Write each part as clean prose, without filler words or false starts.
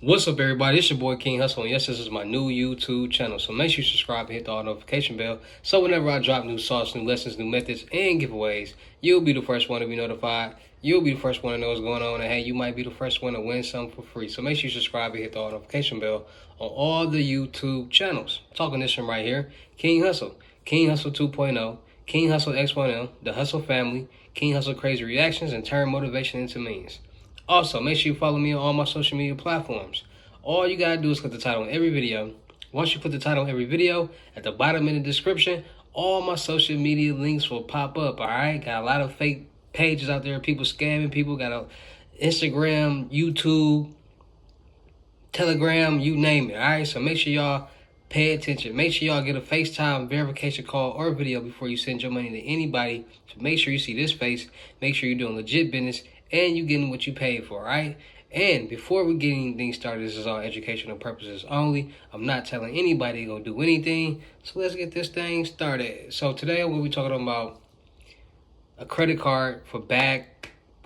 What's up, everybody? It's your boy King Hustle, and yes, this is my new YouTube channel. So make sure you subscribe and hit the all notification bell, so whenever I drop new sauce, new lessons, new methods, and giveaways, you'll be the first one to be notified. You'll be the first one to know what's going on, and hey, you might be the first one to win something for free. So make sure you subscribe and hit the all notification bell on all the YouTube channels. Talking this one right here, King Hustle, King Hustle 2.0, King Hustle X1L, The Hustle Family, King Hustle Crazy Reactions, and turn motivation into means. Also, make sure you follow me on all my social media platforms. All you gotta do is click the title on every video. Once you click the title on every video, at the bottom in the description, all my social media links will pop up, alright? Got a lot of fake pages out there, people scamming people, got a Instagram, YouTube, Telegram, you name it, alright? So make sure y'all pay attention. Make sure y'all get a FaceTime verification call or video before you send your money to anybody. So make sure you see this face, make sure you're doing legit business, and you getting what you paid for, right? And before we get anything started, this is all educational purposes only. I'm not telling anybody to go do anything. So let's get this thing started. So today we'll be talking about a credit card for bad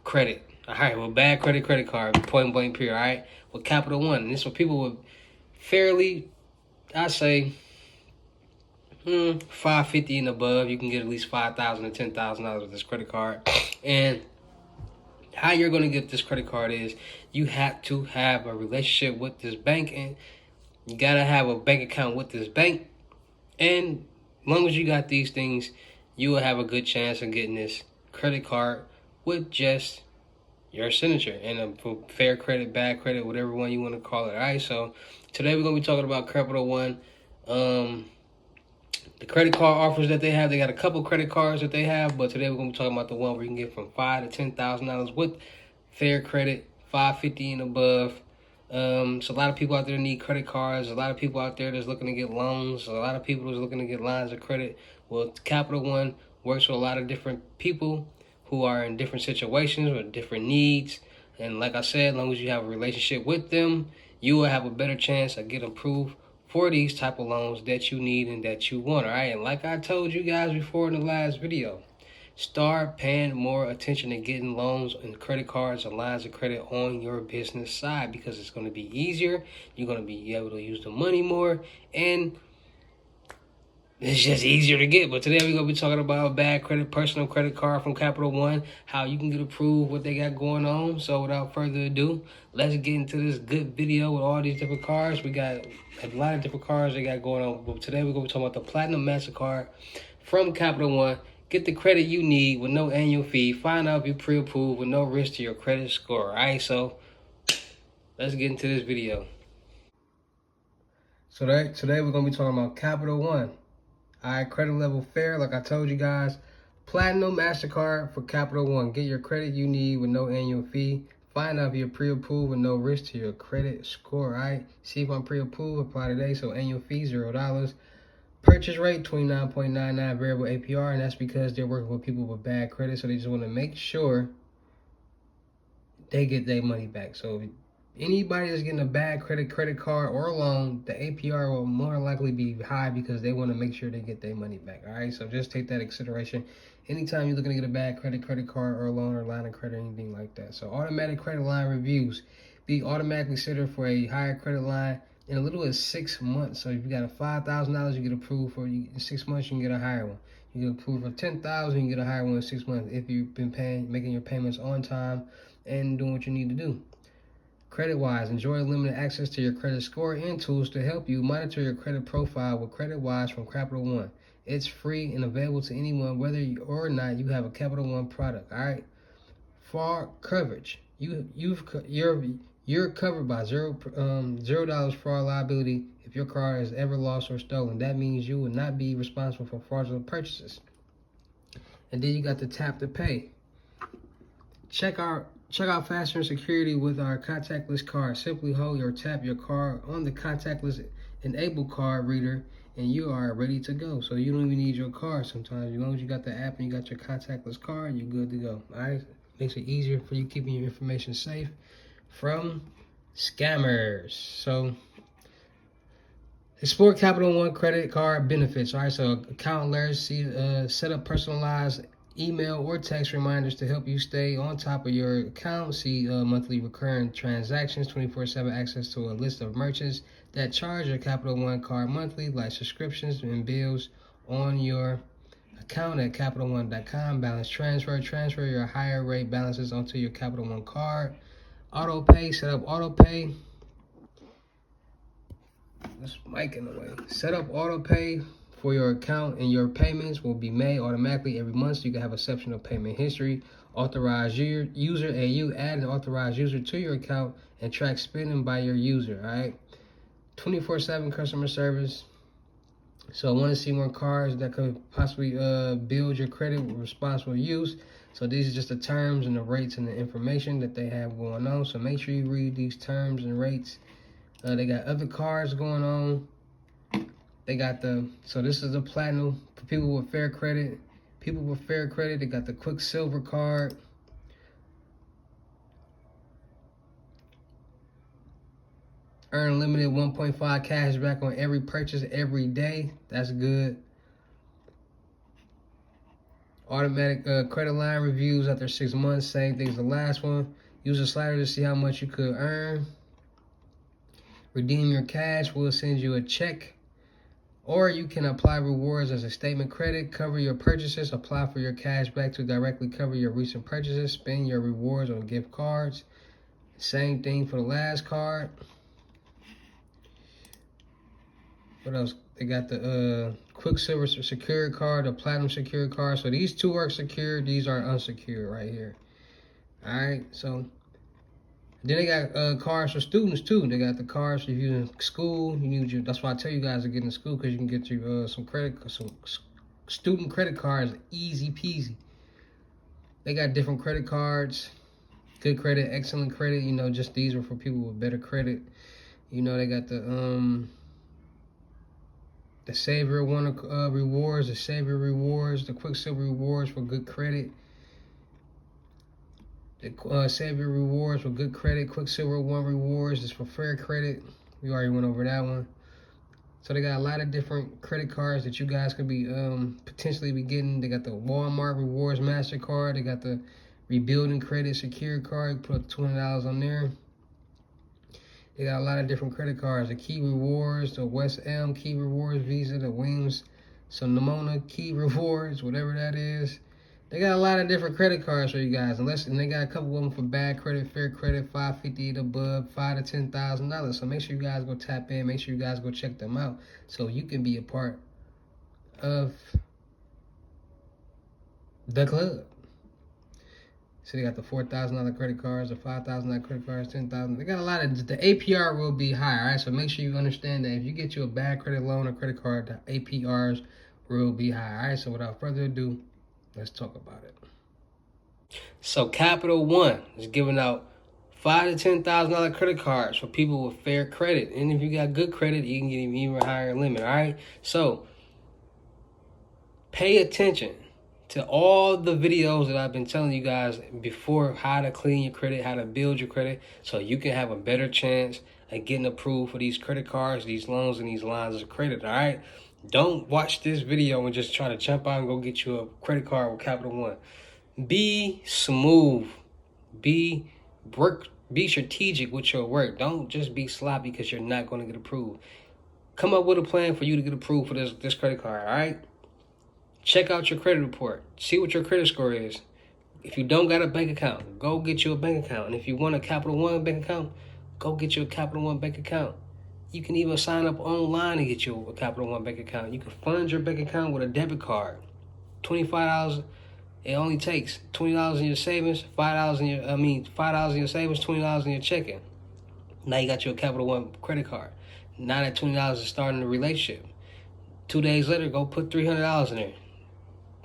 credit. All right, well, bad credit card, point blank period, all right? With Capital One. And this is for people with fairly, I say, $550 and above. You can get at least $5,000 to $10,000 with this credit card. And how you're going to get this credit card is you have to have a relationship with this bank, and you got to have a bank account with this bank. And as long as you got these things, you will have a good chance of getting this credit card with just your signature and for fair credit, bad credit, whatever one you want to call it. All right, so today we're going to be talking about Capital One. The credit card offers that they have, they got a couple credit cards that they have, but today we're going to be talking about the one where you can get from $5,000 to $10,000 with fair credit, $550 and above. So a lot of people out there need credit cards. A lot of people out there that's looking to get loans. A lot of people that's looking to get lines of credit. Well, Capital One works with a lot of different people who are in different situations with different needs. And like I said, as long as you have a relationship with them, you will have a better chance of getting approved for these type of loans that you need and that you want, all right? And like I told you guys before in the last video, start paying more attention to getting loans and credit cards and lines of credit on your business side, because it's going to be easier. You're going to be able to use the money more, and it's just easier to get. But today we're going to be talking about bad credit, personal credit card from Capital One, how you can get approved, what they got going on. So without further ado, let's get into this good video with all these different cards. We got a lot of different cards they got going on. But today we're going to be talking about the Platinum MasterCard from Capital One. Get the credit you need with no annual fee. Find out if you're pre-approved with no risk to your credit score. All right, so let's get into this video. So today we're going to be talking about Capital One. All right, credit level fair, like I told you guys. Platinum MasterCard for Capital One. Get your credit you need with no annual fee. Find out if you're pre-approved with no risk to your credit score, all right? See if I'm pre-approved, apply today, so annual fee, $0. Purchase rate, 29.99 variable APR, and that's because they're working with people with bad credit, so they just want to make sure they get their money back. So anybody that's getting a bad credit card or loan, the APR will more likely be high because they want to make sure they get their money back. All right, so just take that into consideration anytime you're looking to get a bad credit card or loan or line of credit or anything like that. So automatic credit line reviews, be automatically considered for a higher credit line in a little as 6 months. So if you got a $5,000, you get approved for in 6 months, you can get a higher one. You get approved for $10,000, you can get a higher one in 6 months if you've been making your payments on time and doing what you need to do. CreditWise, enjoy limited access to your credit score and tools to help you monitor your credit profile with CreditWise from Capital One. It's free and available to anyone, whether or not you have a Capital One product. All right. For coverage, you're covered by $0 fraud liability if your car is ever lost or stolen. That means you will not be responsible for fraudulent purchases. And then you got the tap to pay. Check out faster and security with our contactless card. Simply hold or tap your card on the contactless enabled card reader and you are ready to go. So you don't even need your card sometimes. As long as you got the app and you got your contactless card, you're good to go. All right? Makes it easier for you keeping your information safe from scammers. So explore Capital One credit card benefits. All right, so account alerts, set up personalized email or text reminders to help you stay on top of your account. See monthly recurring transactions, 24/7 access to a list of merchants that charge your Capital One card monthly, like subscriptions and bills on your account at CapitalOne.com. Balance transfer your higher rate balances onto your Capital One card. Auto pay, set up auto pay. This mic in the way. Set up auto pay for your account, and your payments will be made automatically every month, so you can have a section of payment history. Authorized user, and you add an authorized user to your account and track spending by your user. All right, 24/7 customer service. So I want to see more cards that could possibly build your credit with responsible use. So these are just the terms and the rates and the information that they have going on. So make sure you read these terms and rates. They got other cards going on. They got so this is the platinum for people with fair credit. People with fair credit, they got the Quicksilver card. Earn limited 1.5 cash back on every purchase every day. That's good. Automatic credit line reviews after 6 months. Same thing as the last one. Use a slider to see how much you could earn. Redeem your cash. We'll send you a check. Or you can apply rewards as a statement credit. Cover your purchases. Apply for your cash back to directly cover your recent purchases. Spend your rewards on gift cards. Same thing for the last card. What else? They got the Quicksilver secured card, the Platinum secured card. So these two are secured. These are unsecured right here. All right. So then they got cards for students too. They got the cards if you're in school. You need your. That's why I tell you guys to get in school, because you can get you some student credit cards, easy peasy. They got different credit cards, good credit, excellent credit. You know, just these are for people with better credit. You know, they got the Savior One rewards, the Savior rewards, the Quicksilver rewards for good credit. The Savior rewards for good credit. Quicksilver One rewards is for fair credit. We already went over that one. So they got a lot of different credit cards that you guys could be potentially be getting. They got the Walmart Rewards MasterCard. They got the Rebuilding Credit Secured card. Put up $20 on there. They got a lot of different credit cards. The Key Rewards, the West Elm Key Rewards Visa, the Wings, some Nimona Key Rewards, whatever that is. They got a lot of different credit cards for you guys. And they got a couple of them for bad credit, fair credit, $550 and above, $5,000 to $10,000. So make sure you guys go tap in. Make sure you guys go check them out, so you can be a part of the club. So they got the $4,000 credit cards, the $5,000 credit cards, $10,000. They got a lot of, the APR will be high, all right? So make sure you understand that if you get you a bad credit loan or credit card, the APRs will be high, all right? So without further ado, let's talk about it. So Capital One is giving out $5,000 to $10,000 credit cards for people with fair credit. And if you got good credit, you can get an even higher limit, all right? So pay attention to all the videos that I've been telling you guys before, how to clean your credit, how to build your credit, so you can have a better chance at getting approved for these credit cards, these loans, and these lines of credit, all right? Don't watch this video and just try to jump out and go get you a credit card with Capital One. Be smooth. Be strategic with your work. Don't just be sloppy because you're not going to get approved. Come up with a plan for you to get approved for this credit card, all right? Check out your credit report. See what your credit score is. If you don't got a bank account, go get you a bank account. And if you want a Capital One bank account, go get you a Capital One bank account. You can even sign up online and get you a Capital One bank account. You can fund your bank account with a debit card. $25. It only takes $20 in your savings, $5 in your savings, $20 in your checking. Now you got your Capital One credit card. Now that $20 is starting a relationship. 2 days later, go put $300 in there.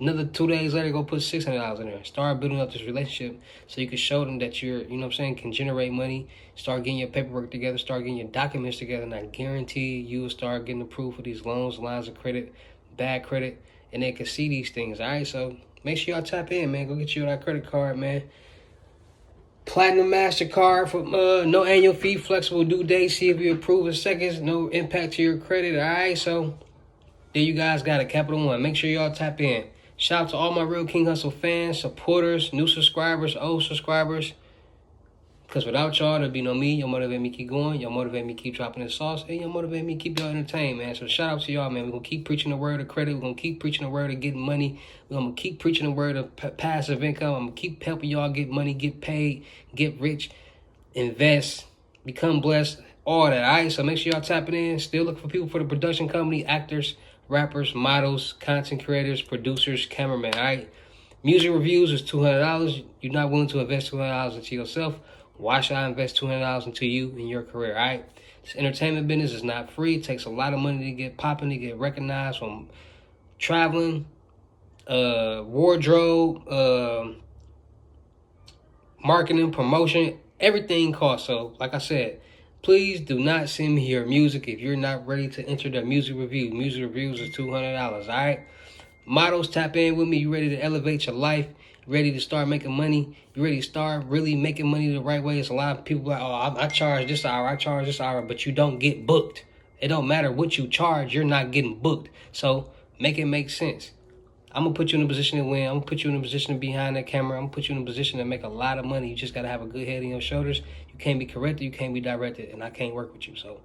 Another 2 days later, go put $600 in there. Start building up this relationship so you can show them that you're, can generate money. Start getting your paperwork together. Start getting your documents together. And I guarantee you will start getting approved for these loans, lines of credit, bad credit, and they can see these things. All right, so make sure y'all tap in, man. Go get you that credit card, man. Platinum MasterCard for no annual fee, flexible due date. See if you approve in seconds. No impact to your credit. All right, so there you guys got it. Capital One. Make sure y'all tap in. Shout out to all my Real King Hustle fans, supporters, new subscribers, old subscribers. Because without y'all, there'd be no me. Y'all motivate me keep going. Y'all motivate me keep dropping the sauce. And y'all motivate me keep y'all entertained, man. So shout out to y'all, man. We're going to keep preaching the word of credit. We're going to keep preaching the word of getting money. We're going to keep preaching the word of passive income. I'm going to keep helping y'all get money, get paid, get rich, invest, become blessed, all that, all right? So make sure y'all tapping in. Still looking for people for the production company, actors, rappers, models, content creators, producers, cameramen, all right? Music reviews is $200. You're not willing to invest $200 into yourself. Why should I invest $200 into you and your career, all right? This entertainment business is not free. It takes a lot of money to get popping, to get recognized, from traveling, wardrobe, marketing, promotion. Everything costs. So, like I said, please do not send me your music if you're not ready to enter the music review. Music reviews is $200, all right? Models, tap in with me. You ready to elevate your life? You ready to start making money? You ready to start really making money the right way? It's a lot of people like, oh, I charge this hour, I charge this hour, but you don't get booked. It don't matter what you charge, you're not getting booked. So make it make sense. I'm going to put you in a position to win. I'm going to put you in a position to be behind that camera. I'm going to put you in a position to make a lot of money. You just got to have a good head on your shoulders. You can't be corrected. You can't be directed. And I can't work with you. So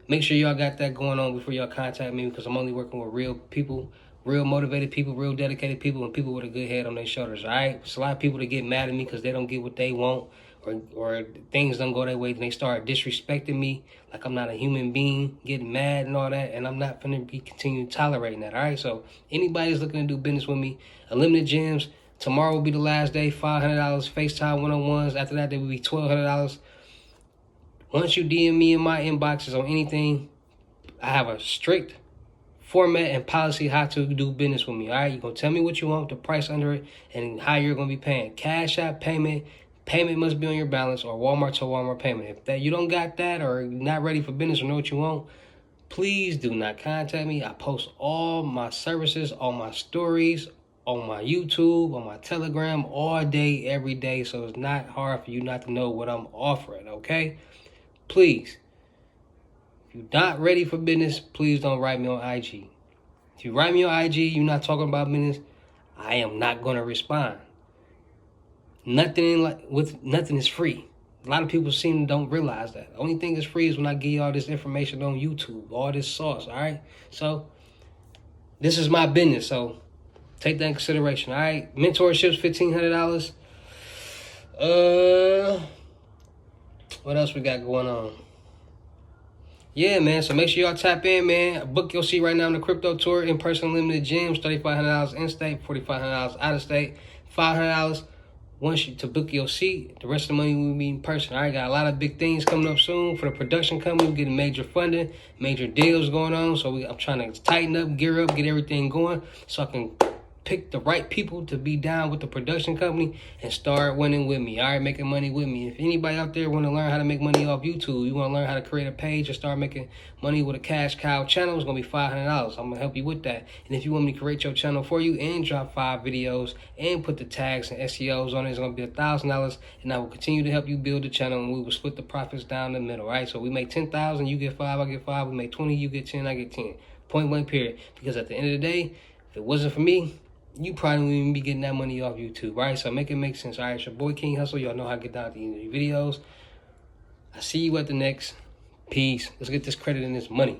make sure y'all got that going on before y'all contact me, because I'm only working with real people, real motivated people, real dedicated people, and people with a good head on their shoulders, all right? It's a lot of people that get mad at me because they don't get what they want, or things don't go their way, and they start disrespecting me like I'm not a human being, getting mad and all that, and I'm not going to be continuing tolerating that, all right? So anybody's looking to do business with me, Unlimited Gems, tomorrow will be the last day, $500, FaceTime one-on-ones. After that, they will be $1,200. Once you DM me in my inboxes on anything, I have a strict format and policy how to do business with me, all right? You're going to tell me what you want, the price under it, and how you're going to be paying. Cash App payment must be on your balance, or Walmart to Walmart payment. If that you don't got that, or not ready for business, or know what you want, please do not contact me. I post all my services, all my stories, on my YouTube, on my Telegram, all day, every day, so it's not hard for you not to know what I'm offering, okay? Please. If you're not ready for business, please don't write me on IG. If you write me on IG, you're not talking about business, I am not going to respond. Nothing is free. A lot of people don't realize that. The only thing that's free is when I give you all this information on YouTube, all this sauce, all right? So this is my business, so take that in consideration, all right? Mentorships, $1,500. What else we got going on? Yeah, man, so make sure y'all tap in, man. Book your seat right now on the crypto tour, in-person Unlimited Gems, $3,500 in-state, $4,500 out-of-state, $500 once you to book your seat. The rest of the money will be in person. All right, got a lot of big things coming up soon for the production company. We're getting major funding, major deals going on. So I'm trying to tighten up, gear up, get everything going so I can pick the right people to be down with the production company and start winning with me, all right, making money with me. If anybody out there want to learn how to make money off YouTube, you want to learn how to create a page and start making money with a cash cow channel, it's going to be $500. I'm going to help you with that. And if you want me to create your channel for you and drop 5 videos and put the tags and SEOs on it, it's going to be $1,000, and I will continue to help you build the channel, and we will split the profits down the middle, right? So we make 10,000, you get 5, I get 5. We make 20, you get 10, I get 10. Point blank period. Because at the end of the day, if it wasn't for me, you probably wouldn't even be getting that money off YouTube, right? So make it make sense, all right? It's your boy King Hustle. Y'all know how to get down to the end of the videos. I see you at the next. Peace. Let's get this credit and this money.